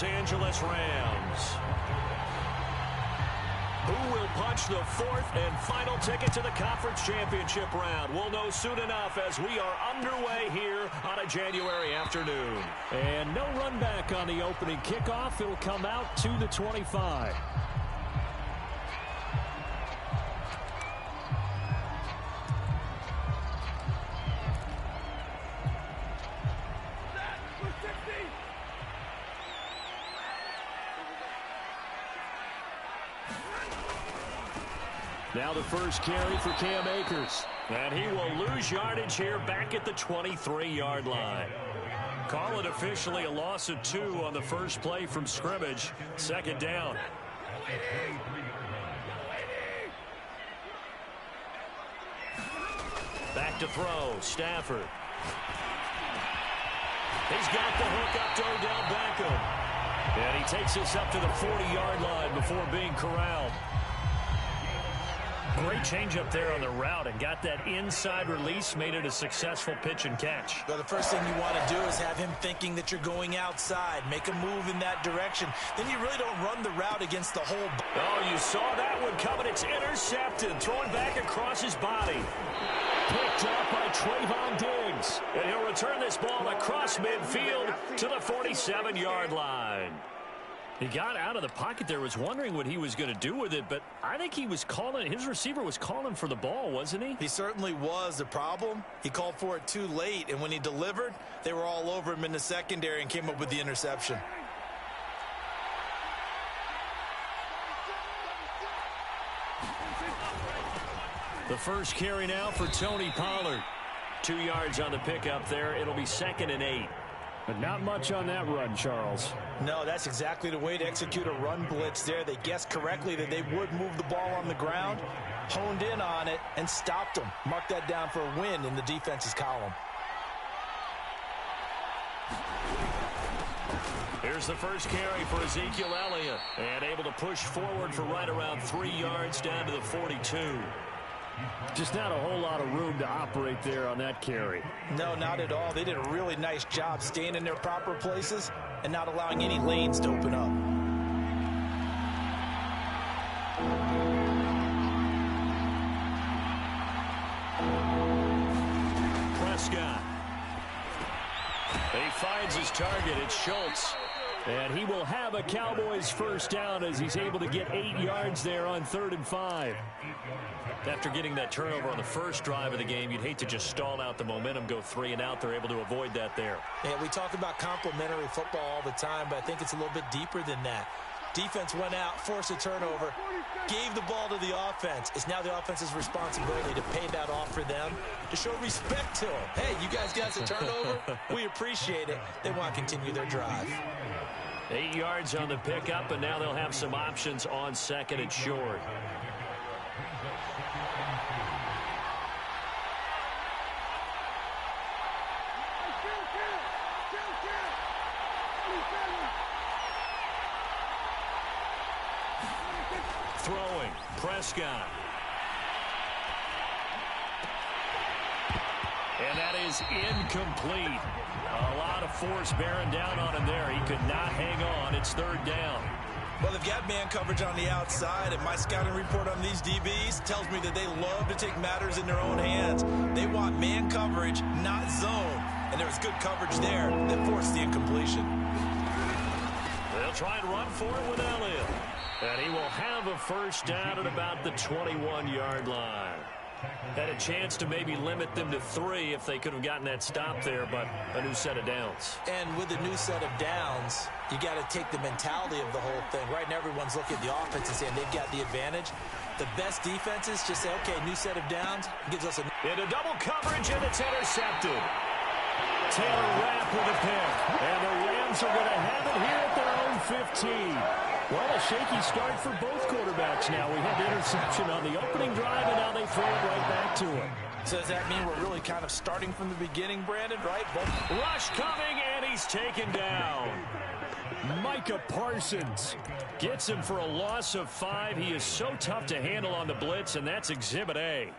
Los Angeles Rams. Who will punch the fourth and final ticket to the conference championship round? We'll know soon enough as we are underway here on a January afternoon. And no run back on the opening kickoff. It'll come out to the 25. Now the first carry for Cam Akers. And he will lose yardage here back at the 23-yard line. Call it officially a loss of 2 on the first play from scrimmage. Second down. Back to throw. Stafford. He's got the hook up to Odell Beckham. And he takes us up to the 40-yard line before being corralled. Great change up there on the route and got that inside release, made it a successful pitch and catch. Well, the first thing you want to do is have him thinking that you're going outside. Make a move in that direction. Then you really don't run the route against the whole. Oh, you saw that one coming. It's intercepted. Throwing back across his body. Picked up by Trayvon Diggs. And he'll return this ball across midfield to the 47-yard line. He got out of the pocket there, was wondering what he was going to do with it, but I think he was calling, his receiver was calling for the ball, wasn't he? He certainly was. The problem, he called for it too late, and when he delivered, they were all over him in the secondary and came up with the interception. The first carry now for Tony Pollard. 2 yards on the pickup there. It'll be 2nd and 8. But not much on that run, Charles. No, that's exactly the way to execute a run blitz there. They guessed correctly that they would move the ball on the ground, honed in on it, and stopped them. Mark that down for a win in the defense's column. Here's the first carry for Ezekiel Elliott. And able to push forward for right around 3 yards down to the 42. Just not a whole lot of room to operate there on that carry. No, not at all. They did a really nice job staying in their proper places and not allowing any lanes to open up. Prescott. He finds his target. It's Schultz. And he will have a Cowboys first down as he's able to get 8 yards there on 3rd and 5. After getting that turnover on the first drive of the game, you'd hate to just stall out the momentum, go 3 and out. They're able to avoid that there. Yeah, we talk about complementary football all the time, but I think it's a little bit deeper than that. Defense went out, forced a turnover, gave the ball to the offense. It's now the offense's responsibility to pay that off for them, to show respect to them. Hey, you guys got a turnover? We appreciate it. They want to continue their drive. 8 yards on the pickup, and now they'll have some options on 2nd and short. Throwing, Prescott. And that is incomplete. A lot of force bearing down on him there. He could not hang on. It's 3rd down. Well, they've got man coverage on the outside, and my scouting report on these DBs tells me that they love to take matters in their own hands. They want man coverage, not zone. And there was good coverage there that forced the incompletion. They'll try and run for it with Elliott. And he will have a first down at about the 21-yard line. Had a chance to maybe limit them to 3 if they could have gotten that stop there, but a new set of downs. And with a new set of downs, you got to take the mentality of the whole thing. Right now, everyone's looking at the offense and saying they've got the advantage. The best defenses just say, okay, new set of downs gives us a... Into double coverage, and it's intercepted. Taylor Rapp with a pick. And the Rams are going to have it here at their own 15. Well, a shaky start for both quarterbacks now. We had the interception on the opening drive, and now they throw it right back to him. So does that mean we're really kind of starting from the beginning, Brandon, right? Rush coming, and he's taken down. Micah Parsons gets him for a loss of 5. He is so tough to handle on the blitz, and that's Exhibit A.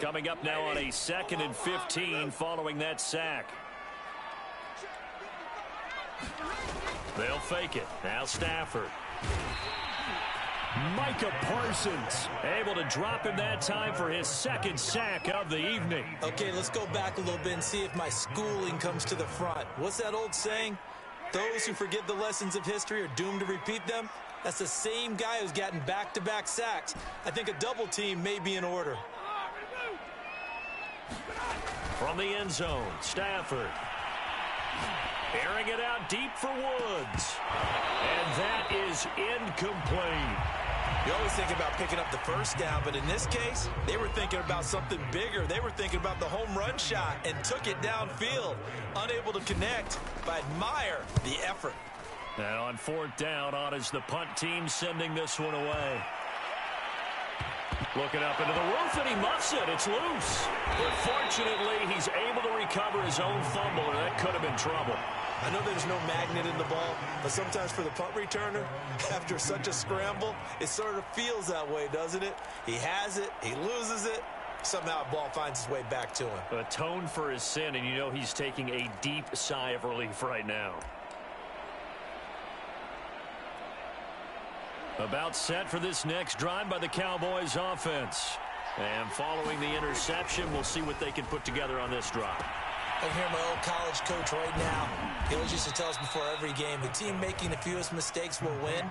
Coming up now on a 2nd and 15 following that sack. They'll fake it. Now Stafford. Micah Parsons able to drop him that time for his 2nd sack of the evening. Okay, let's go back a little bit and see if my schooling comes to the front. What's that old saying? Those who forget the lessons of history are doomed to repeat them. That's the same guy who's gotten back-to-back sacks. I think a double team may be in order. From the end zone, Stafford. Airing it out deep for Woods. And that is incomplete. You always think about picking up the first down, but in this case, they were thinking about something bigger. They were thinking about the home run shot and took it downfield. Unable to connect, but I admire the effort. And on 4th down, on is the punt team sending this one away. Looking up into the roof, and he muffs it. It's loose. But fortunately, he's able to recover his own fumble, or that could have been trouble. I know there's no magnet in the ball, but sometimes for the punt returner, after such a scramble, it sort of feels that way, doesn't it? He has it, he loses it, somehow the ball finds its way back to him. Atoned for his sin, and you know he's taking a deep sigh of relief right now. About set for this next drive by the Cowboys offense. And following the interception, we'll see what they can put together on this drive. I hear my old college coach right now. He always used to tell us before every game, the team making the fewest mistakes will win.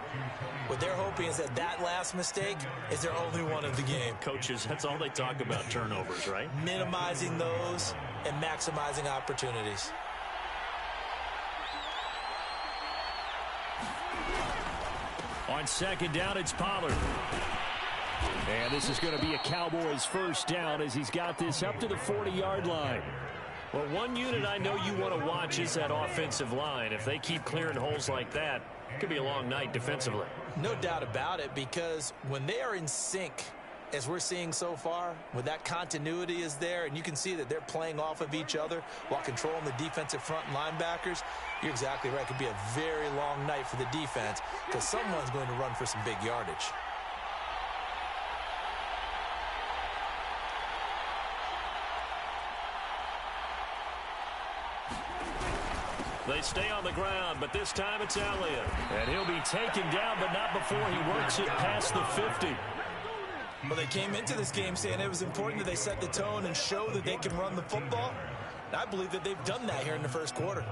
What they're hoping is that that last mistake is their only one of the game. Coaches, that's all they talk about, turnovers, right? Minimizing those and maximizing opportunities. On 2nd down, it's Pollard. And this is going to be a Cowboys first down as he's got this up to the 40-yard line. Well, one unit I know you want to watch is that offensive line. If they keep clearing holes like that, it could be a long night defensively. No doubt about it, because when they are in sync, as we're seeing so far, when that continuity is there, and you can see that they're playing off of each other while controlling the defensive front linebackers, you're exactly right. It could be a very long night for the defense because someone's going to run for some big yardage. They stay on the ground, but this time it's Elliott. And he'll be taken down, but not before he works it past the 50. Well, they came into this game saying it was important that they set the tone and show that they can run the football. And I believe that they've done that here in the first quarter.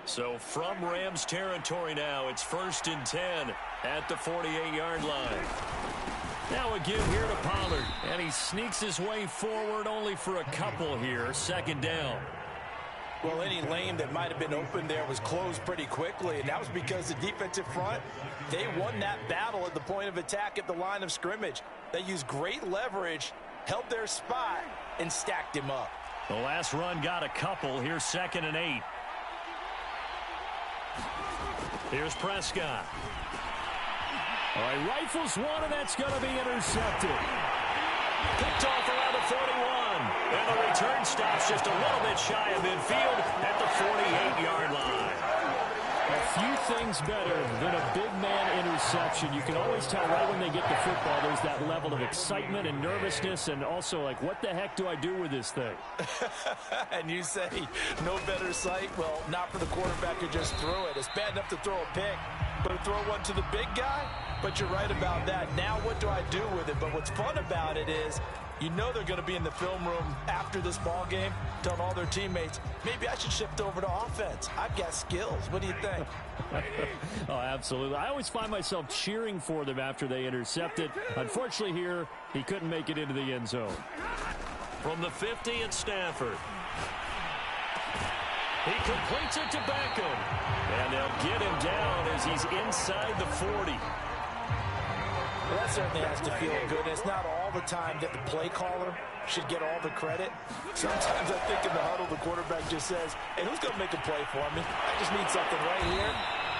So from Rams territory now, it's 1st and 10 at the 48-yard line. Now again here to Pollard, and he sneaks his way forward only for a couple here. 2nd down. Well, any lane that might have been open there was closed pretty quickly, and that was because the defensive front, they won that battle at the point of attack at the line of scrimmage. They used great leverage, held their spot, and stacked him up. The last run got a couple. Here's 2nd and 8. Here's Prescott. All right, rifles one, and that's going to be intercepted. Picked off around the 41. And the return stops just a little bit shy of midfield at the 48-yard line. A few things better than a big man interception. You can always tell right when they get the football, there's that level of excitement and nervousness, and also like, what the heck do I do with this thing? And you say, no better sight? Well, not for the quarterback who just threw it. It's bad enough to throw a pick, but to throw one to the big guy? But you're right about that. Now what do I do with it? But what's fun about it is, you know they're going to be in the film room after this ball game, telling all their teammates, maybe I should shift over to offense. I've got skills. What do you think? Oh, absolutely. I always find myself cheering for them after they intercept it. Unfortunately here, he couldn't make it into the end zone. From the 50, it's Stafford. He completes it to Beckham. And they'll get him down as he's inside the 40. Well, that certainly has to feel good. It's not all the time that the play caller should get all the credit. Sometimes I think in the huddle, the quarterback just says, hey, who's going to make a play for me? I just need something right here.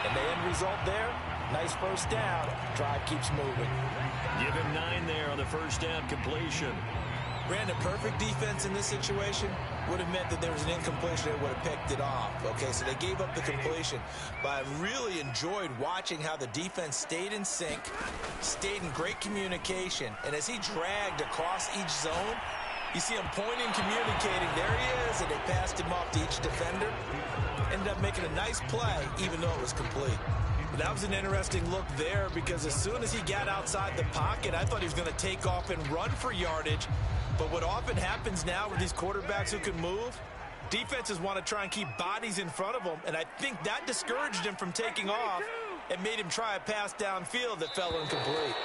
And the end result there, nice first down. Drive keeps moving. Give him 9 there on the first down completion. Brandon, perfect defense in this situation would have meant that there was an incompletion that would have picked it off. Okay, so they gave up the completion. But I really enjoyed watching how the defense stayed in sync, stayed in great communication. And as he dragged across each zone, you see him pointing, communicating. There he is, and they passed him off to each defender. Ended up making a nice play, even though it was complete. That was an interesting look there because as soon as he got outside the pocket, I thought he was going to take off and run for yardage. But what often happens now with these quarterbacks who can move, defenses want to try and keep bodies in front of them, and I think that discouraged him from taking off and made him try a pass downfield that fell incomplete.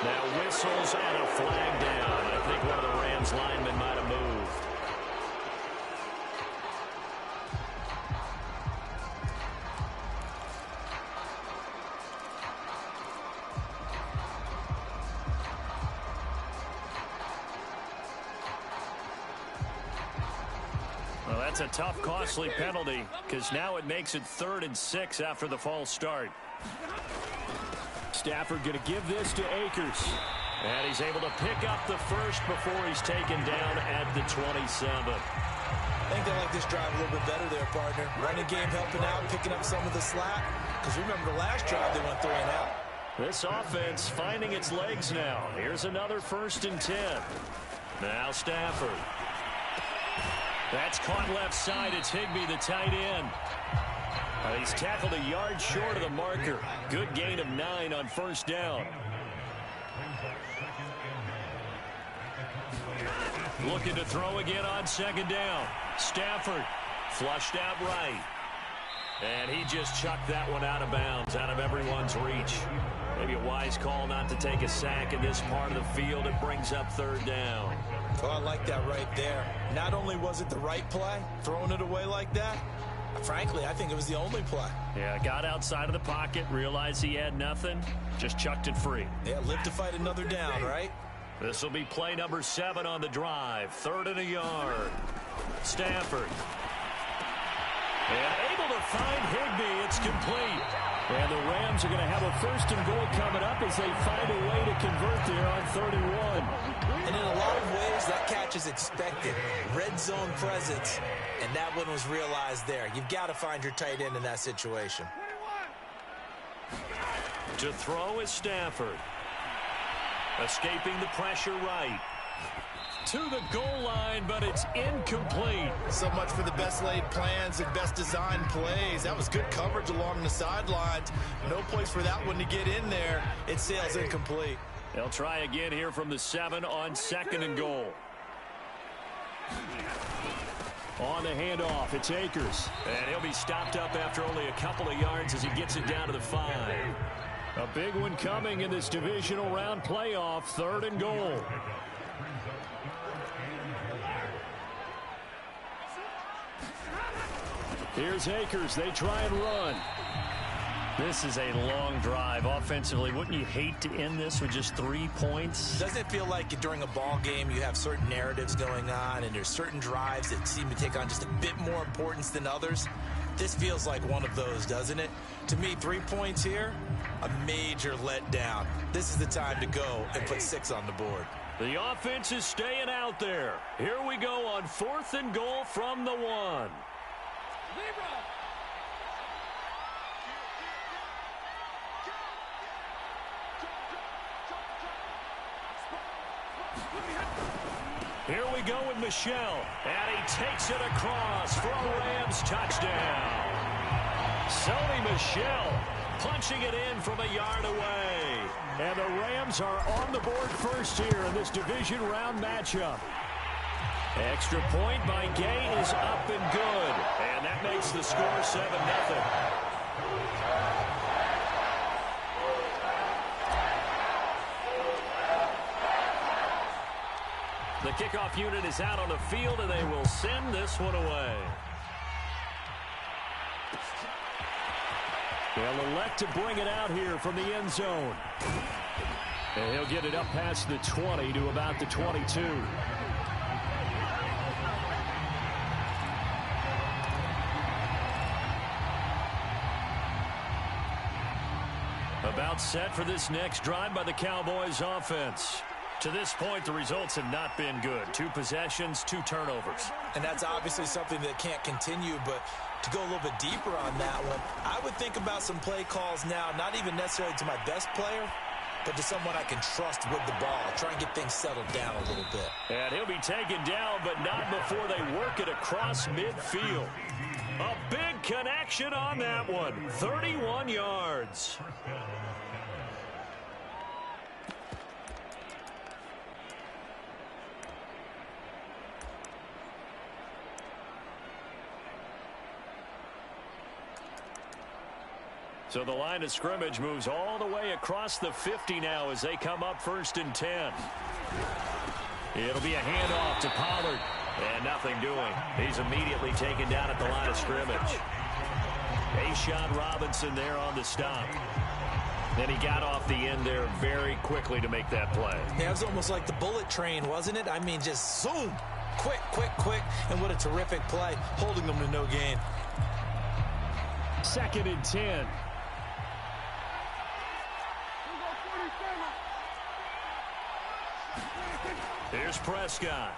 Now whistles and a flag down. I think one of the Rams linemen might have moved. Well, that's a tough, costly penalty because now it makes it 3rd and 6 after the false start. Stafford going to give this to Akers. And he's able to pick up the first before he's taken down at the 27. I think they like this drive a little bit better there, partner. Running game helping out, picking up some of the slack. Because remember the last drive they went 3 and out. This offense finding its legs now. Here's another 1st and 10. Now Stafford. That's caught left side. It's Higbee, the tight end. He's tackled a yard short of the marker. Good gain of 9 on 1st down. Looking to throw again on 2nd down. Stafford flushed out right. And he just chucked that one out of bounds, out of everyone's reach. Maybe a wise call not to take a sack in this part of the field. It brings up 3rd down. Oh, I like that right there. Not only was it the right play, throwing it away like that, frankly, I think it was the only play. Yeah, got outside of the pocket, realized he had nothing, just chucked it free. Yeah, live to fight another down, right? This will be play number 7 on the drive. 3rd and a yard. Stafford. And able to find Higbee. It's complete. And the Rams are going to have a 1st and goal coming up as they find a way to convert there on 3rd and 1. And in a lot of ways, that catch is expected. Red zone presence, and that one was realized there. You've got to find your tight end in that situation. To throw is Stafford. Escaping the pressure right. To the goal line, but it's incomplete. So much for the best laid plans and best designed plays. That was good coverage along the sidelines. No place for that one to get in there. It sails incomplete. They'll try again here from the 7 on 2nd and goal. On the handoff, it's Akers. And he'll be stopped up after only a couple of yards as he gets it down to the 5. A big one coming in this divisional round playoff, 3rd and goal. Here's Akers. They try and run. This is a long drive offensively. Wouldn't you hate to end this with just 3 points? Doesn't it feel like during a ball game you have certain narratives going on and there's certain drives that seem to take on just a bit more importance than others? This feels like one of those, doesn't it? To me, 3 points here, a major letdown. This is the time to go and put 6 on the board. The offense is staying out there. Here we go on 4th and goal from the 1. Here we go with Michel, and he takes it across for a Rams touchdown. Sony Michel punching it in from a yard away. And the Rams are on the board first here in this division round matchup. Extra point by Gay is up and good. And that makes the score 7-0. The kickoff unit is out on the field, and they will send this one away. They'll elect to bring it out here from the end zone. And he'll get it up past the 20 to about the 22. About set for this next drive by the Cowboys offense. To this point, the results have not been good. 2 possessions, 2 turnovers. And that's obviously something that can't continue, but to go a little bit deeper on that one, I would think about some play calls now, not even necessarily to my best player, but to someone I can trust with the ball. Try and get things settled down a little bit. And he'll be taken down, but not before they work it across midfield. A big connection on that one. 31 yards. So the line of scrimmage moves all the way across the 50 now as they come up 1st and 10. It'll be a handoff to Pollard. And nothing doing. He's immediately taken down at the line of scrimmage. A'Shawn Robinson there on the stop. Then he got off the end there very quickly to make that play. Yeah, it was almost like the bullet train, wasn't it? I mean, just zoom. Quick, quick, quick. And what a terrific play, holding them to no gain. 2nd and 10. Here's Prescott.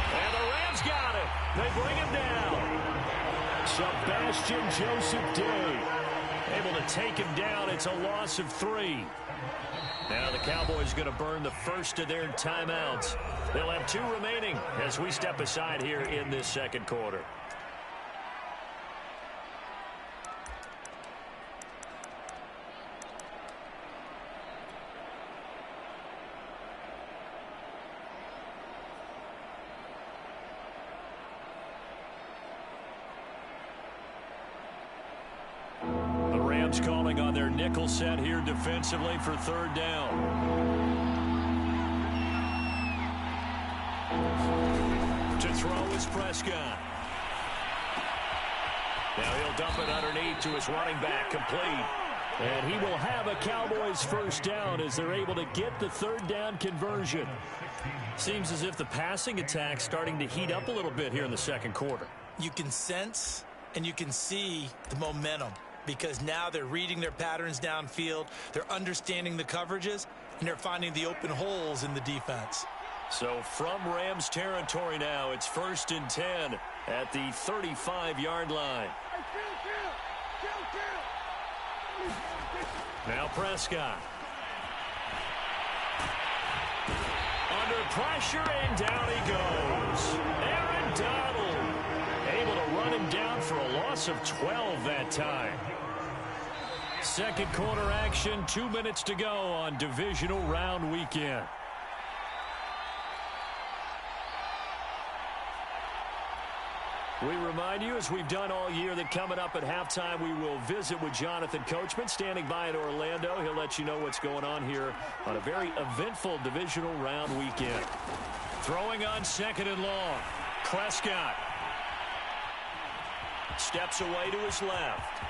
And the Rams got it. They bring him down. Sebastian Joseph Day able to take him down. It's a loss of 3. Now the Cowboys going to burn the first of their timeouts. They'll have 2 remaining as we step aside here in this 2nd quarter. Calling on their nickel set here defensively for 3rd down. To throw is Prescott. Now he'll dump it underneath to his running back, complete. And he will have a Cowboys 1st down as they're able to get the 3rd down conversion. Seems as if the passing attack's starting to heat up a little bit here in the 2nd quarter. You can sense and you can see the momentum, because now they're reading their patterns downfield, they're understanding the coverages, and they're finding the open holes in the defense. So from Rams territory now, it's 1st and 10 at the 35-yard line. Now Prescott. Under pressure, and down he goes. Aaron Donald able to run him down for a loss of 12 that time. 2nd quarter action, 2 minutes to go on divisional round weekend. We remind you, as we've done all year, that coming up at halftime, we will visit with Jonathan Coachman, standing by in Orlando. He'll let you know what's going on here on a very eventful divisional round weekend. Throwing on 2nd and long. Prescott steps away to his left.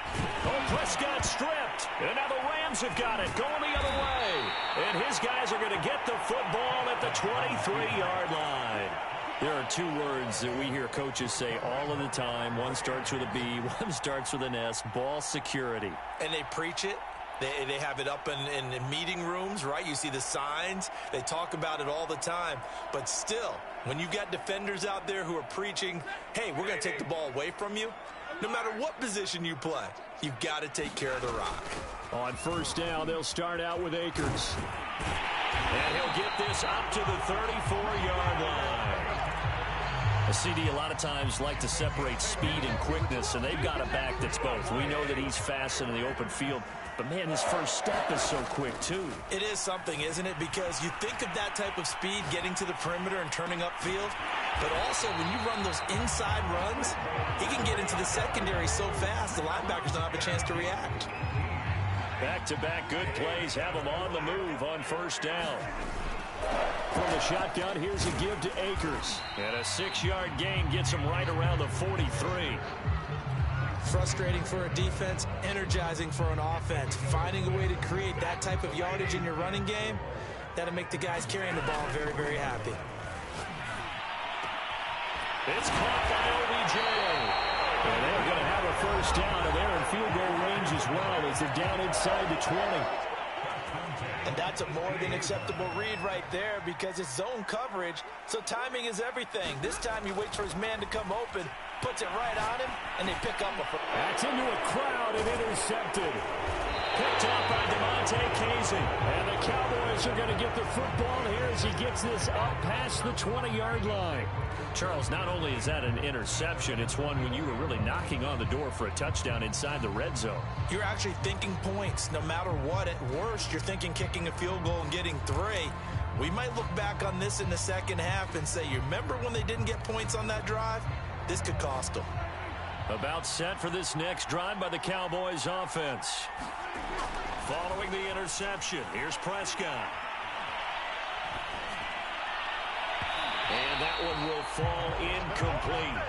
Oh, Prescott stripped. And now the Rams have got it, going the other way. And his guys are going to get the football at the 23-yard line. There are 2 words that we hear coaches say all of the time. One starts with a B, one starts with an S, ball security. And they preach it. They have it up in meeting rooms, right? You see the signs. They talk about it all the time. But still, when you got defenders out there who are preaching, hey, we're going to take the ball away from you, no matter what position you play, you've got to take care of the rock. On 1st down, they'll start out with Akers. And he'll get this up to the 34-yard line. A CD a lot of times like to separate speed and quickness, and they've got a back that's both. We know that he's fast in the open field, but, man, his first step is so quick, too. It is something, isn't it? Because you think of that type of speed getting to the perimeter and turning upfield, but also when you run those inside runs, he can get into the secondary so fast the linebackers don't have a chance to react. Back-to-back good plays have him on the move on 1st down. From the shotgun, here's a give to Akers. And a 6-yard gain gets him right around the 43. Frustrating for a defense, energizing for an offense. Finding a way to create that type of yardage in your running game, that'll make the guys carrying the ball very, very happy. It's caught by OBJ. And they're going to have a 1st down, and they're in field goal range as well as they're down inside the 20. And that's a more than acceptable read right there because it's zone coverage, so timing is everything. This time he waits for his man to come open, puts it right on him, and they pick up a first. That's into a crowd and intercepted. Picked up by DeMonte Casey. And the Cowboys are going to get the football here as he gets this up past the 20-yard line. Charles, not only is that an interception, it's one when you were really knocking on the door for a touchdown inside the red zone. You're actually thinking points. No matter what, at worst, you're thinking kicking a field goal and getting 3. We might look back on this in the second half and say, you remember when they didn't get points on that drive? This could cost them. About set for this next drive by the Cowboys offense. Following the interception, here's Prescott. And that one will fall incomplete.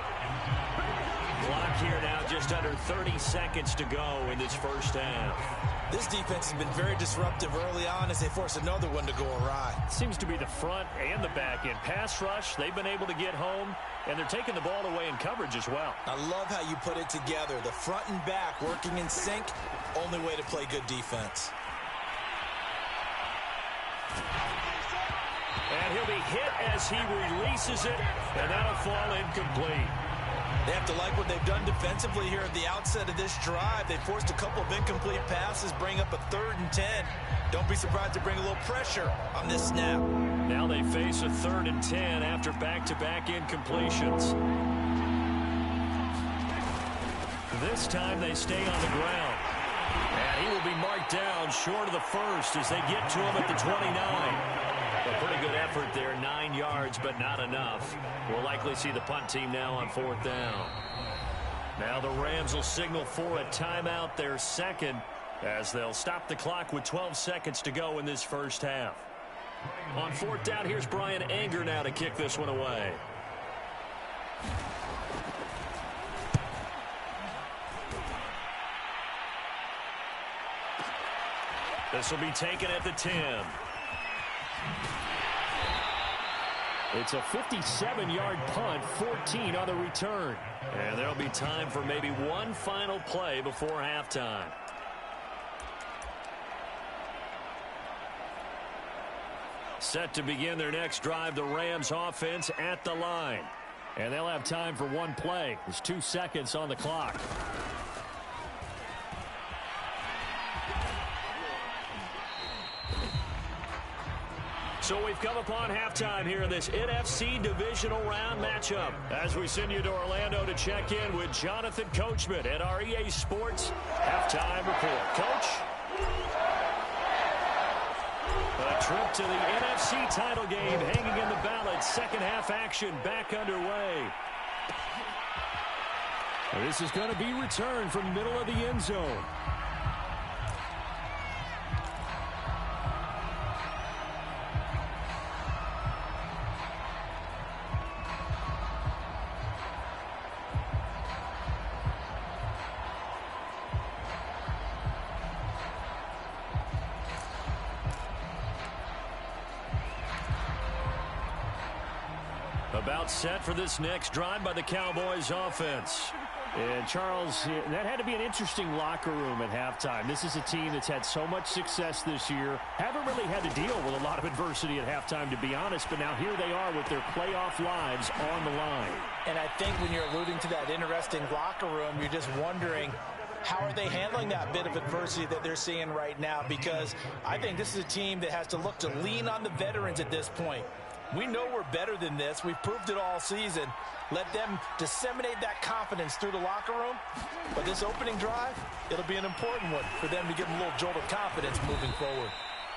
Clock here now, just under 30 seconds to go in this first half. This defense has been very disruptive early on as they force another one to go awry. Seems to be the front and the back end. Pass rush, they've been able to get home, and they're taking the ball away in coverage as well. I love how you put it together. The front and back working in sync, only way to play good defense. And he'll be hit as he releases it, and that'll fall incomplete. They have to like what they've done defensively here at the outset of this drive. They forced a couple of incomplete passes, bring up a 3rd and 10. Don't be surprised to bring a little pressure on this snap. Now they face a 3rd and 10 after back-to-back incompletions. This time they stay on the ground. And he will be marked down short of the first as they get to him at the 29. A pretty good effort there, 9 yards, but not enough. We'll likely see the punt team now on 4th down. Now the Rams will signal for a timeout, their second, as they'll stop the clock with 12 seconds to go in this first half. On 4th down, here's Brian Anger now to kick this one away. This will be taken at the 10. It's a 57-yard punt, 14 on the return. And there'll be time for maybe one final play before halftime. Set to begin their next drive, the Rams offense at the line. And they'll have time for one play. There's 2 seconds on the clock. So we've come upon halftime here in this NFC divisional round matchup. As we send you to Orlando to check in with Jonathan Coachman at our EA Sports halftime report. Coach? A trip to the NFC title game hanging in the balance. Second half action back underway. This is going to be returned from middle of the end zone. About set for this next drive by the Cowboys offense. And Charles, that had to be an interesting locker room at halftime. This is a team that's had so much success this year. Haven't really had to deal with a lot of adversity at halftime, to be honest. But now here they are with their playoff lives on the line. And I think when you're alluding to that interesting locker room, you're just wondering, how are they handling that bit of adversity that they're seeing right now? Because I think this is a team that has to look to lean on the veterans at this point. We know we're better than this. We've proved it all season. Let them disseminate that confidence through the locker room. But this opening drive, it'll be an important one for them to give them a little jolt of confidence moving forward.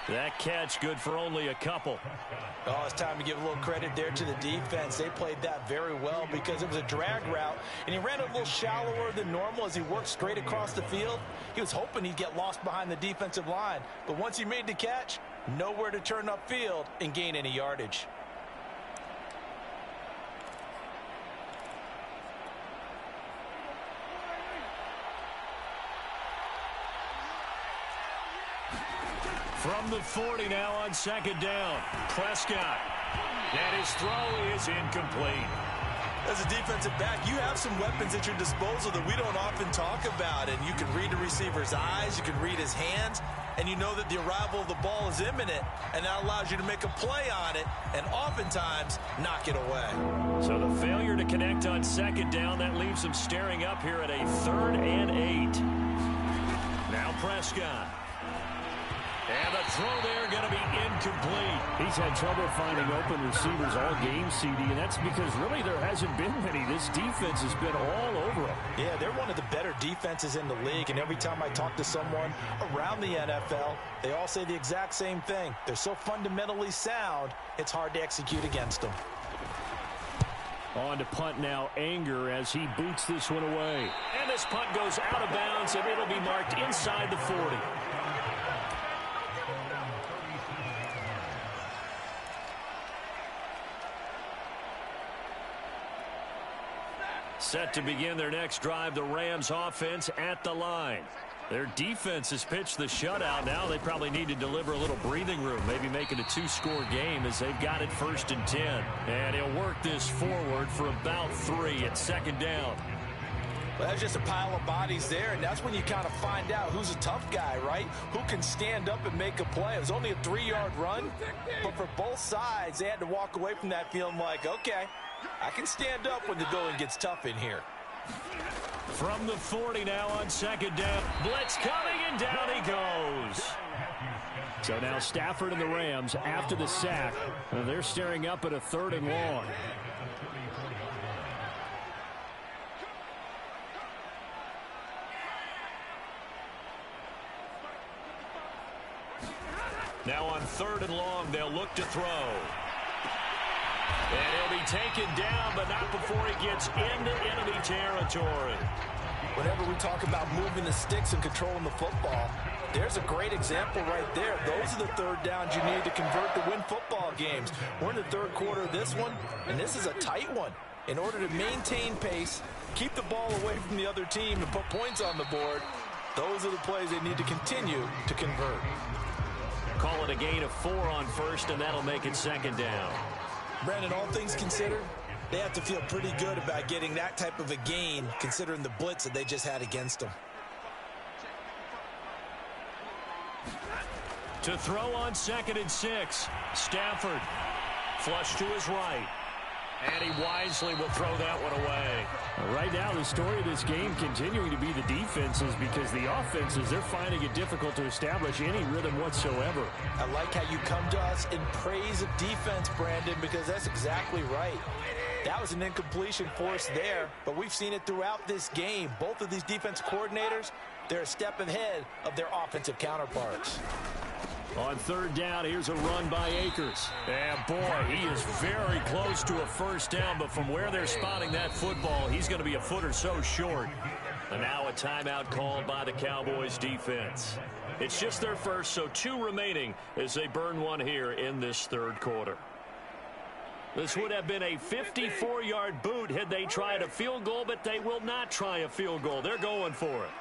That catch good for only a couple. Oh, it's time to give a little credit there to the defense. They played that very well because it was a drag route, and he ran a little shallower than normal as he worked straight across the field. He was hoping he'd get lost behind the defensive line. But once he made the catch, nowhere to turn upfield and gain any yardage. From the 40 now on second down. Prescott. And his throw is incomplete. As a defensive back, you have some weapons at your disposal that we don't often talk about. And you can read the receiver's eyes, you can read his hands, and you know that the arrival of the ball is imminent, and that allows you to make a play on it and oftentimes knock it away. So the failure to connect on second down, that leaves them staring up here at a 3rd and 8. Now Prescott. And the throw there going to be incomplete. He's had trouble finding open receivers all game, CD, and that's because really there hasn't been many. This defense has been all over them. Yeah, they're one of the better defenses in the league, and every time I talk to someone around the NFL, they all say the exact same thing. They're so fundamentally sound, it's hard to execute against them. On to punt now, Anger, as he boots this one away. And this punt goes out of bounds, and it'll be marked inside the 40. Set to begin their next drive, the Rams offense at the line. Their defense has pitched the shutout. Now they probably need to deliver a little breathing room, maybe make it a 2-score game as they've got it 1st and 10. And he'll work this forward for about 3 at 2nd down. Well, that's just a pile of bodies there, and that's when you kind of find out who's a tough guy, right? Who can stand up and make a play. It was only a 3-yard run, but for both sides, they had to walk away from that feeling like, okay, I can stand up when the going gets tough in here. From the 40 now on 2nd down. Blitz coming, and down he goes. So now Stafford and the Rams after the sack. They're staring up at a 3rd and long. Now on 3rd and long, they'll look to throw. And he'll be taken down, but not before he gets into enemy territory. Whenever we talk about moving the sticks and controlling the football, there's a great example right there. Those are the 3rd downs you need to convert to win football games. We're in the 3rd quarter of this one, and this is a tight one. In order to maintain pace, keep the ball away from the other team, and put points on the board, those are the plays they need to continue to convert. Call it a gain of 4 on 1st, and that'll make it 2nd down. Brandon, all things considered, they have to feel pretty good about getting that type of a gain, considering the blitz that they just had against them. To throw on 2nd and 6. Stafford flush to his right. And he wisely will throw that one away. Right now, the story of this game continuing to be the defenses, because the offenses, they're finding it difficult to establish any rhythm whatsoever. I like how you come to us in praise of defense, Brandon, because that's exactly right. That was an incompletion force there, but we've seen it throughout this game. Both of these defense coordinators, they're a step ahead of their offensive counterparts. On 3rd down, here's a run by Akers. And boy, he is very close to a 1st down, but from where they're spotting that football, he's going to be a foot or so short. And now a timeout called by the Cowboys defense. It's just their first, so 2 remaining as they burn one here in this 3rd quarter. This would have been a 54-yard boot had they tried a field goal, but they will not try a field goal. They're going for it.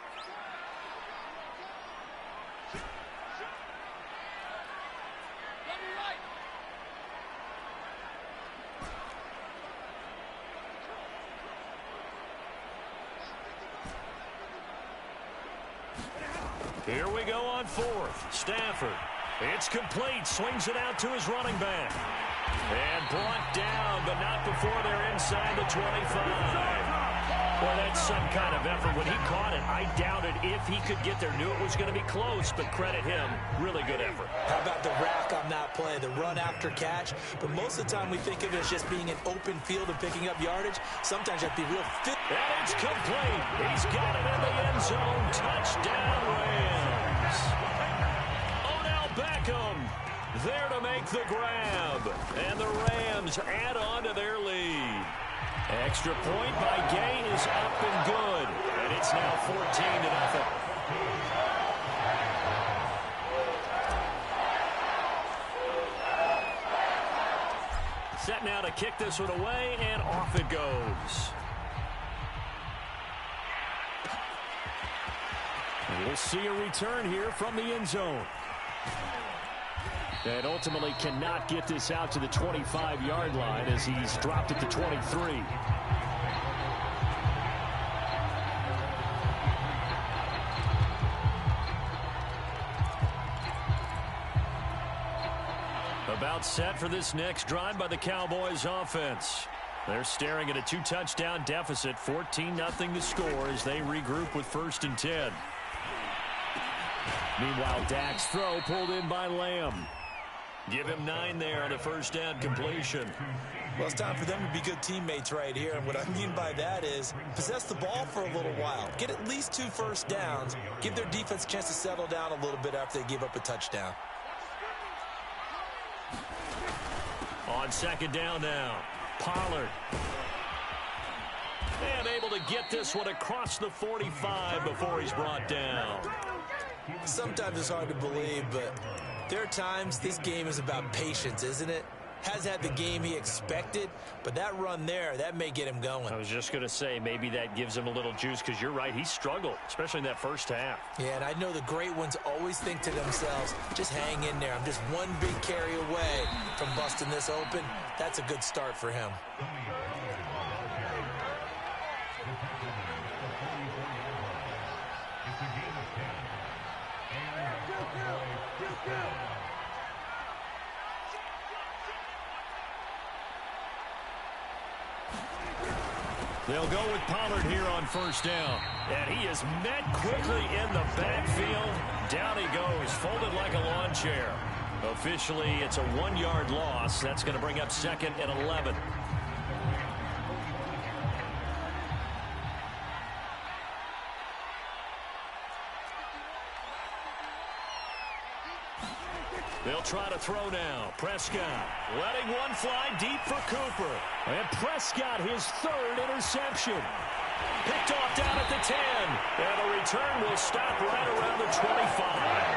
Here we go on 4th. Stafford. It's complete. Swings it out to his running back. And brought down, but not before they're inside the 25. Well, that's some kind of effort. When he caught it, I doubted if he could get there. Knew it was going to be close, but credit him. Really good effort. How about the rack on that play, the run after catch? But most of the time we think of it as just being an open field and picking up yardage. Sometimes you have to be real fit. And it's complete. He's got it in the end zone. Touchdown, Rams. Odell Beckham there to make the grab. And the Rams add on to their lead. Extra point by Gay is up and good. And it's now 14-0. Set now to kick this one away, and off it goes. And we'll see a return here from the end zone. And ultimately cannot get this out to the 25-yard line as he's dropped at the 23. About set for this next drive by the Cowboys offense. They're staring at a 2-touchdown deficit, 14-0 the score as they regroup with 1st and 10. Meanwhile, Dak's throw pulled in by Lamb. Give him 9 there on a 1st down completion. Well, it's time for them to be good teammates right here. And what I mean by that is possess the ball for a little while. Get at least 2 first downs. Give their defense a chance to settle down a little bit after they give up a touchdown. On 2nd down now, Pollard. And able to get this one across the 45 before he's brought down. Sometimes it's hard to believe, but there are times this game is about patience, isn't it? Has had the game he expected, but that run there, that may get him going. I was just going to say, maybe that gives him a little juice, because you're right, he struggled, especially in that first half. Yeah, and I know the great ones always think to themselves, just hang in there. I'm just one big carry away from busting this open. That's a good start for him. They'll go with Pollard here on 1st down. And he is met quickly in the backfield. Down he goes, folded like a lawn chair. Officially, it's a 1-yard loss. That's going to bring up 2nd and 11. They'll try to throw now. Prescott letting one fly deep for Cooper. And Prescott, his 3rd interception. Picked off down at the 10. And the return will stop right around the 25.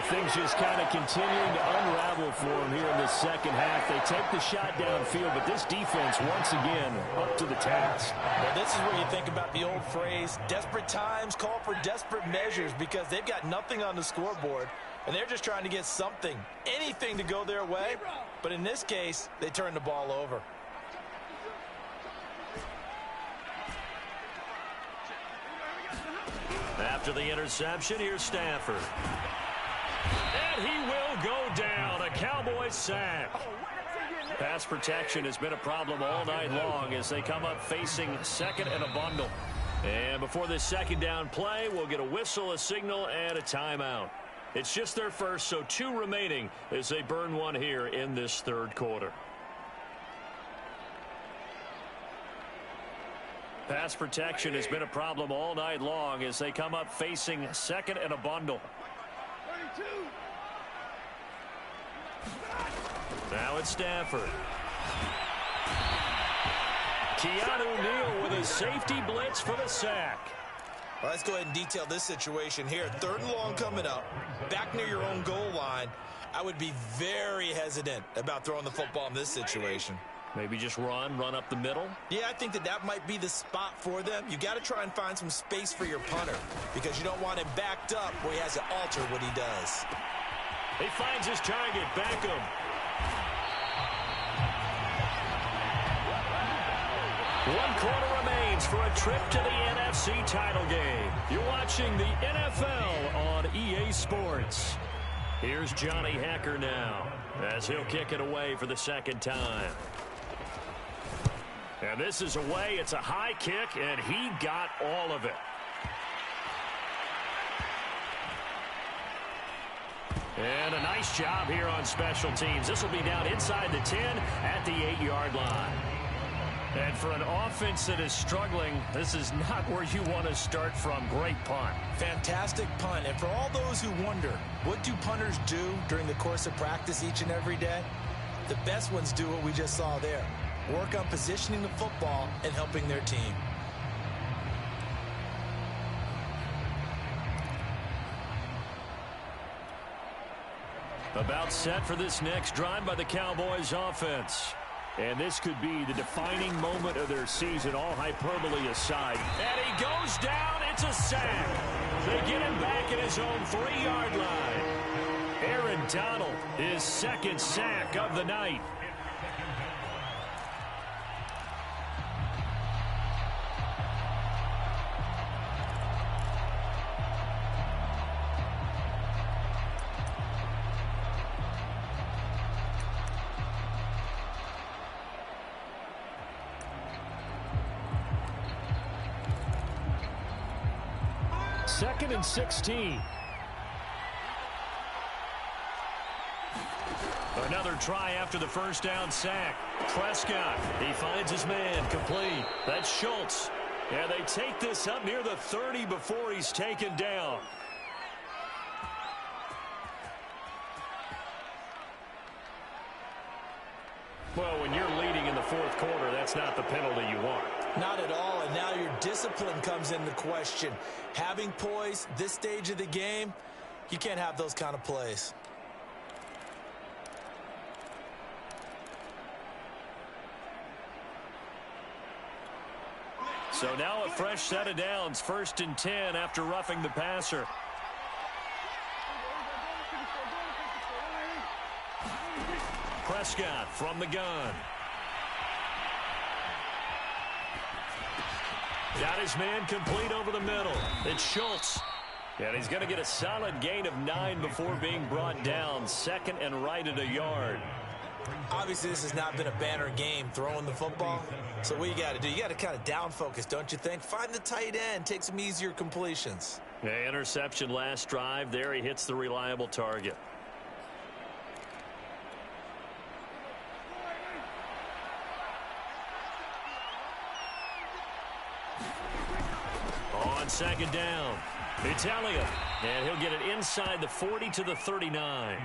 Things just kind of continuing to unravel for him here in the 2nd half. They take the shot downfield, but this defense once again up to the task. Well, this is where you think about the old phrase, desperate times call for desperate measures, because they've got nothing on the scoreboard. And they're just trying to get something, anything to go their way. But in this case, they turn the ball over. After the interception, here's Stafford. And he will go down. A Cowboys sack. Pass protection has been a problem all night long as they come up facing 2nd and a bundle. And before this 2nd down play, we'll get a whistle, a signal, and a timeout. It's just their first, so 2 remaining as they burn one here in this 3rd quarter. Pass protection has been a problem all night long as they come up facing 2nd and a bundle. Now it's Stafford. Keanu Neal with a safety blitz for the sack. Well, let's go ahead and detail this situation here. 3rd and long coming up, back near your own goal line. I would be very hesitant about throwing the football in this situation. Maybe just run up the middle? Yeah, I think that might be the spot for them. You got to try and find some space for your punter because you don't want him backed up where he has to alter what he does. He finds his target, Beckham. One quarter remains for a trip to the NFC title game. You're watching the NFL on EA Sports. Here's Johnny Hacker now as he'll kick it away for the 2nd time. And this is away. It's a high kick, and he got all of it. And a nice job here on special teams. This will be down inside the 10 at the 8-yard line. And for an offense that is struggling, this is not where you want to start from. Great punt. Fantastic punt. And for all those who wonder, what do punters do during the course of practice each and every day? The best ones do what we just saw there. Work on positioning the football and helping their team. About set for this next drive by the Cowboys offense. And this could be the defining moment of their season, all hyperbole aside. And he goes down. It's a sack. They get him back at his own 3-yard line. Aaron And Donald, his second sack of the night. Second and 16. Another try after the first down sack. Prescott, he finds his man, complete. That's Schultz. And they take this up near the 30 before he's taken down. Well, when you're leading in the fourth quarter, that's not the penalty you want. Not at all, and now your discipline comes into question. Having poise this stage of the game, you can't have those kind of plays. So now a fresh set of downs, 1st and 10 after roughing the passer. Prescott from the gun. Got his man complete over the middle. It's Schultz. And he's going to get a solid gain of 9 before being brought down. 2nd and right at a yard. Obviously, this has not been a banner game throwing the football. So what you got to do, you got to kind of down focus, don't you think? Find the tight end, take some easier completions. Yeah, interception last drive. There he hits the reliable target. On 2nd down, Italian. And he'll get it inside the 40 to the 39.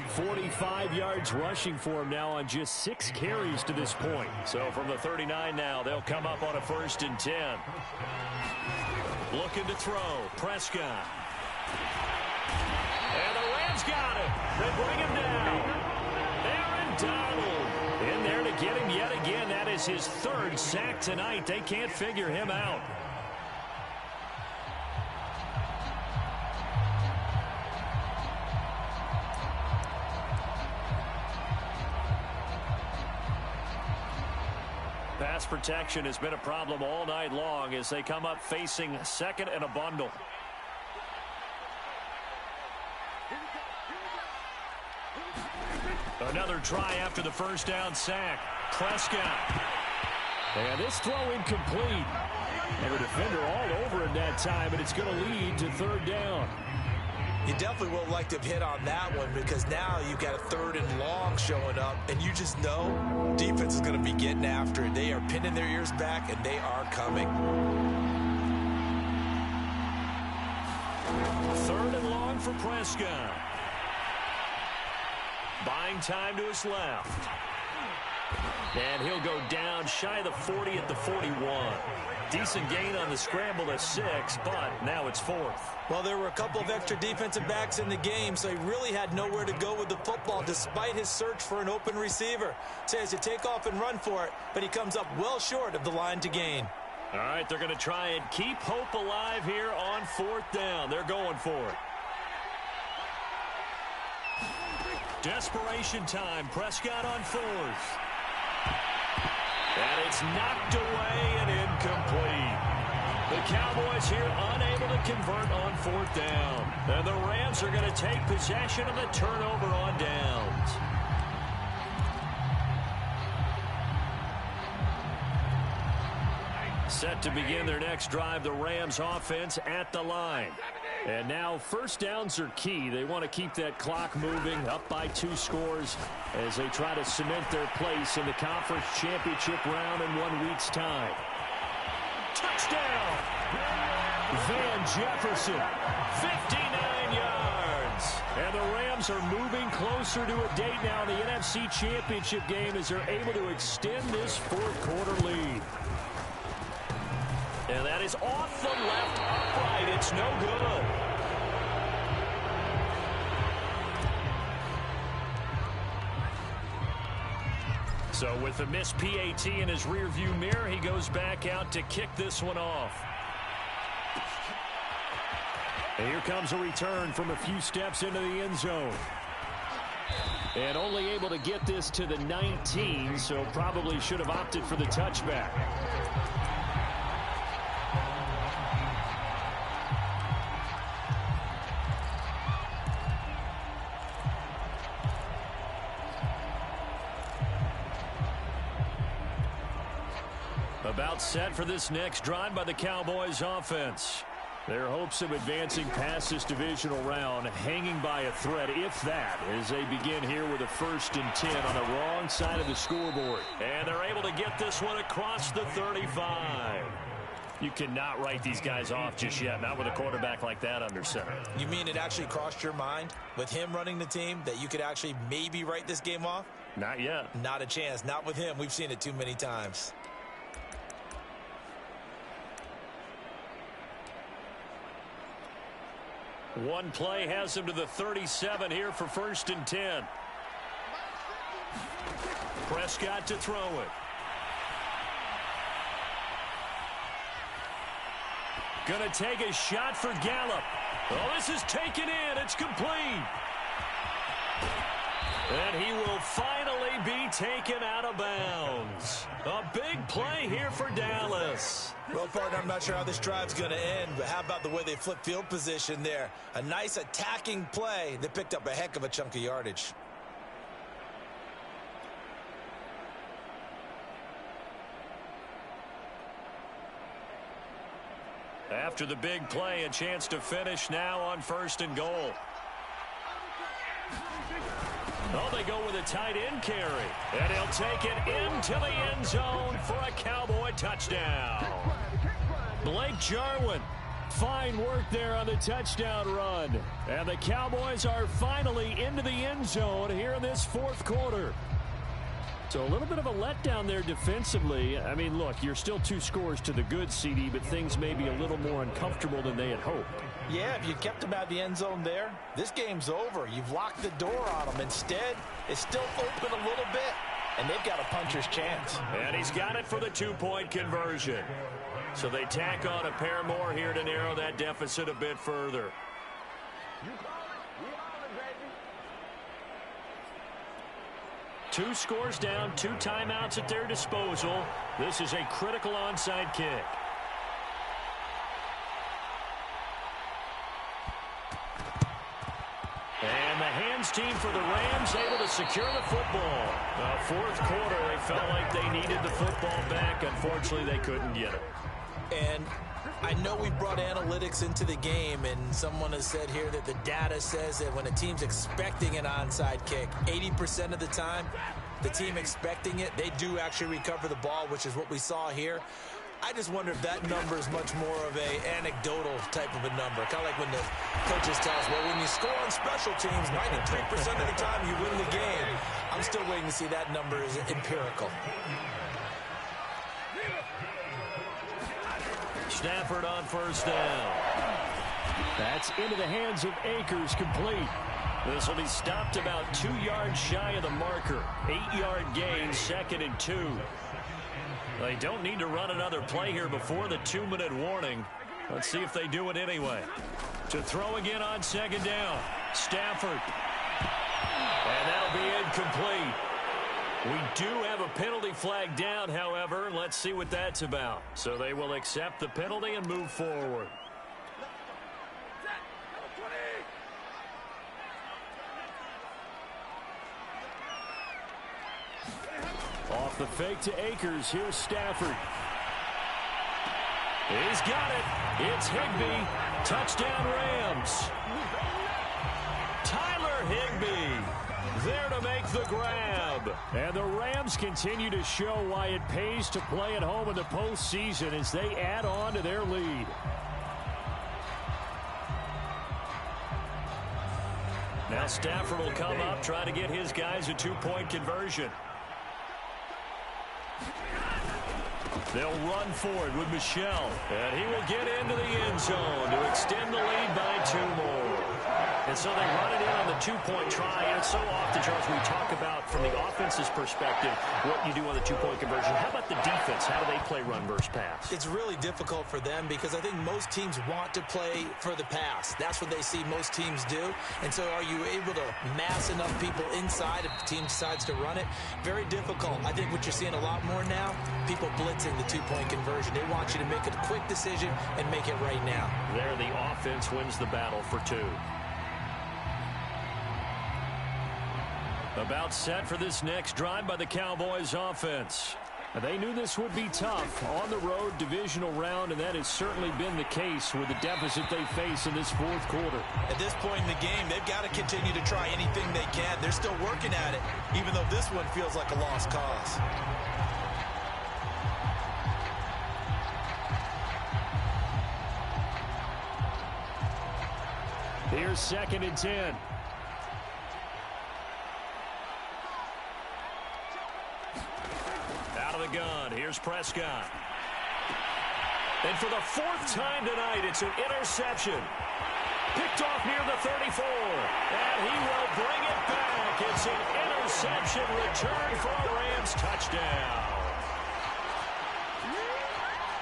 45 yards rushing for him now on just 6 carries to this point. So from the 39 now, they'll come up on a 1st and 10. Looking to throw. Prescott. And the Rams got it. They bring him down. Aaron Donald in there to get him yet again. That is his 3rd sack tonight. They can't figure him out. Pass protection has been a problem all night long as they come up facing 2nd and a bundle. Another try after the first down sack. Prescott. And this throw incomplete. And the defender all over it that time, and it's going to lead to 3rd down. You definitely would like to have hit on that one because now you've got a 3rd and long showing up, and you just know defense is going to be getting after it. They are pinning their ears back, and they are coming. 3rd and long for Prescott. Buying time to his left. And he'll go down shy of the 40 at the 41. Decent gain on the scramble to 6, but now it's 4th. Well, there were a couple of extra defensive backs in the game, so he really had nowhere to go with the football despite his search for an open receiver. So he has to take off and run for it, but he comes up well short of the line to gain. All right, they're going to try and keep hope alive here on 4th down. They're going for it. Desperation time. Prescott on 4th. And it's knocked away and incomplete. The Cowboys here unable to convert on 4th down. And the Rams are going to take possession of the turnover on downs. Set to begin their next drive, the Rams offense at the line. And now 1st downs are key. They want to keep that clock moving, up by 2 scores as they try to cement their place in the conference championship round in 1 week's time. Touchdown! Van Jefferson, 59 yards. And the Rams are moving closer to a date now in the NFC Championship game as they're able to extend this 4th quarter lead. And that is off the left upright. It's no good. So with the missed PAT in his rearview mirror, he goes back out to kick this one off. And here comes a return from a few steps into the end zone. And only able to get this to the 19, so probably should have opted for the touchback. About set for this next drive by the Cowboys offense. Their hopes of advancing past this divisional round hanging by a thread, if that, as they begin here with a 1st and 10 on the wrong side of the scoreboard. And they're able to get this one across the 35. You cannot write these guys off just yet, not with a quarterback like that under center. You mean it actually crossed your mind with him running the team that you could actually maybe write this game off? Not yet. Not a chance. Not with him. We've seen it too many times. One play has him to the 37 here for 1st and 10. Prescott to throw it. Gonna take a shot for Gallup. Oh, this is taken in. It's complete. And he will finally be taken out of bounds. A big play here for Dallas. Well, partner, I'm not sure how this drive's going to end, but how about the way they flip field position there? A nice attacking play that picked up a heck of a chunk of yardage. After the big play, a chance to finish now on 1st and goal. Oh, they go with a tight end carry. And he'll take it into the end zone for a Cowboy touchdown. Blake Jarwin, fine work there on the touchdown run. And the Cowboys are finally into the end zone here in this 4th quarter. So a little bit of a letdown there defensively. I mean, look, you're still 2 scores to the good, CD, but things may be a little more uncomfortable than they had hoped. Yeah, if you kept him out of the end zone there, this game's over. You've locked the door on him. Instead, it's still open a little bit, and they've got a puncher's chance. And he's got it for the 2-point conversion. So they tack on a pair more here to narrow that deficit a bit further. 2 scores down, 2 timeouts at their disposal. This is a critical onside kick. And the hands team for the Rams able to secure the football. 4th quarter, they felt like they needed the football back. Unfortunately, they couldn't get it. And I know we brought analytics into the game, and someone has said here that the data says that when a team's expecting an onside kick, 80% of the time, the team expecting it, they do actually recover the ball, which is what we saw here. I just wonder if that number is much more of a anecdotal type of a number. Kind of like when the coaches tell us, well, when you score on special teams, 93% of the time you win the game. I'm still waiting to see that number is empirical. Stafford on 1st down. That's into the hands of Akers, complete. This will be stopped about 2 yards shy of the marker. 8-yard gain, 2nd and 2. They don't need to run another play here before the 2-minute warning. Let's see if they do it anyway. To throw again on 2nd down. Stafford. And that'll be incomplete. We do have a penalty flag down, however. Let's see what that's about. So they will accept the penalty and move forward. Off the fake to Akers. Here's Stafford. He's got it. It's Higbee. Touchdown Rams. Tyler Higbee there to make the grab. And the Rams continue to show why it pays to play at home in the postseason as they add on to their lead. Now Stafford will come up, try to get his guys a 2-point conversion. They'll run forward with Michel. And he will get into the end zone to extend the lead by 2 more. And so they run it in on the two-point try. And it's so often, Charles, we talk about from the offense's perspective what you do on the two-point conversion. How about the defense? How do they play run versus pass? It's really difficult for them because I think most teams want to play for the pass. That's what they see most teams do. And so are you able to mass enough people inside if the team decides to run it? Very difficult. I think what you're seeing a lot more now, people blitzing the two-point conversion. They want you to make a quick decision and make it right now. There, the offense wins the battle for two. About set for this next drive by the Cowboys offense. They knew this would be tough on the road divisional round, and that has certainly been the case with the deficit they face in this fourth quarter. At this point in the game, they've got to continue to try anything they can. They're still working at it, even though this one feels like a lost cause. Here's 2nd and 10. Out of the gun, here's Prescott. And for the 4th time tonight, it's an interception. Picked off near the 34. And he will bring it back. It's an interception return for a Rams touchdown.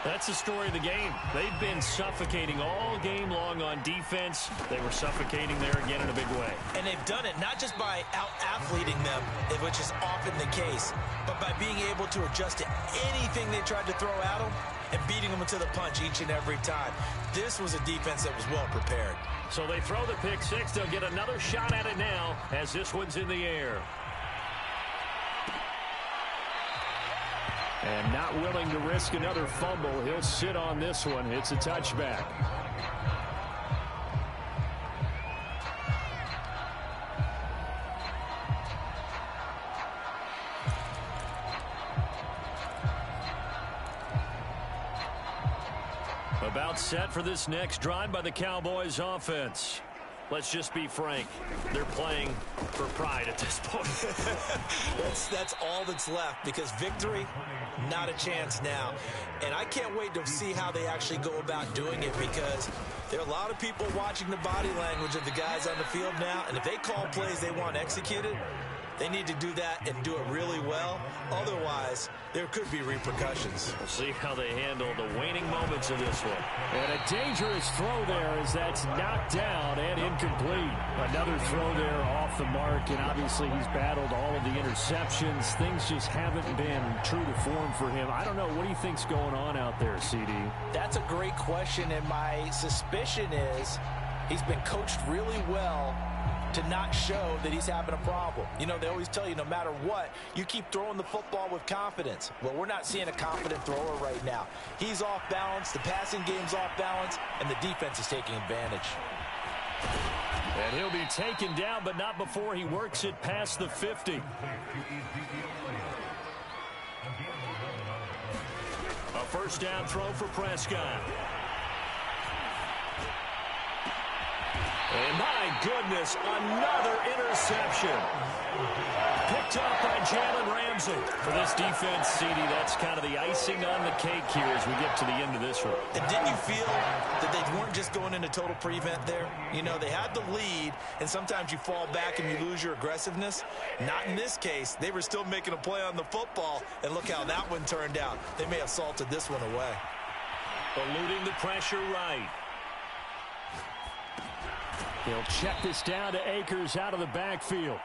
That's the story of the game. They've been suffocating all game long on defense. They were suffocating there again in a big way. And they've done it not just by out-athleting them, which is often the case, but by being able to adjust to anything they tried to throw at them and beating them to the punch each and every time. This was a defense that was well prepared. So they throw the pick six. They'll get another shot at it now as this one's in the air. And not willing to risk another fumble. He'll sit on this one. It's a touchback. About set for this next drive by the Cowboys offense. Let's just be frank. They're playing for pride at this point. That's all that's left, because victory, not a chance now. And I can't wait to see how they actually go about doing it, because there are a lot of people watching the body language of the guys on the field now, and if they call plays they want executed, they need to do that and do it really well. Otherwise, there could be repercussions. We'll see how they handle the waning moments of this one. And a dangerous throw there as that's knocked down and incomplete. Another throw there off the mark, and obviously he's battled all of the interceptions. Things just haven't been true to form for him. I don't know. What do you think's going on out there, CD? That's a great question, and my suspicion is he's been coached really well to not show that he's having a problem. You know, they always tell you no matter what, you keep throwing the football with confidence. Well, we're not seeing a confident thrower right now. He's off balance, the passing game's off balance, and the defense is taking advantage. And he'll be taken down, but not before he works it past the 50. A first down throw for Prescott. And my goodness, another interception. Picked up by Jalen Ramsey. For this defense, CD, that's kind of the icing on the cake here as we get to the end of this one. And didn't you feel that they weren't just going into total prevent there? You know, they had the lead, and sometimes you fall back and you lose your aggressiveness. Not in this case. They were still making a play on the football, and look how that one turned out. They may have salted this one away. Eluding the pressure right. He'll check this down to Akers out of the backfield.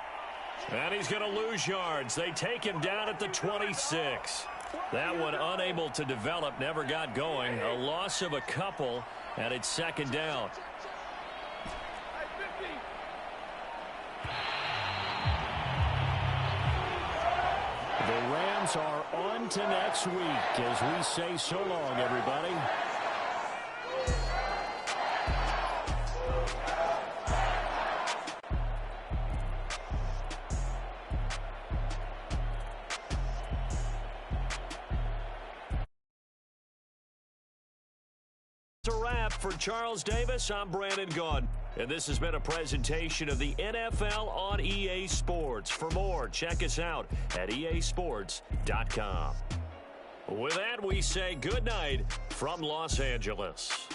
And he's going to lose yards. They take him down at the 26. That one unable to develop, never got going. A loss of a couple, and it's second down. The Rams are on to next week as we say so long, everybody. It's a wrap for Charles Davis. I'm Brandon Gunn. And this has been a presentation of the NFL on EA Sports. For more, check us out at easports.com. With that, we say good night from Los Angeles.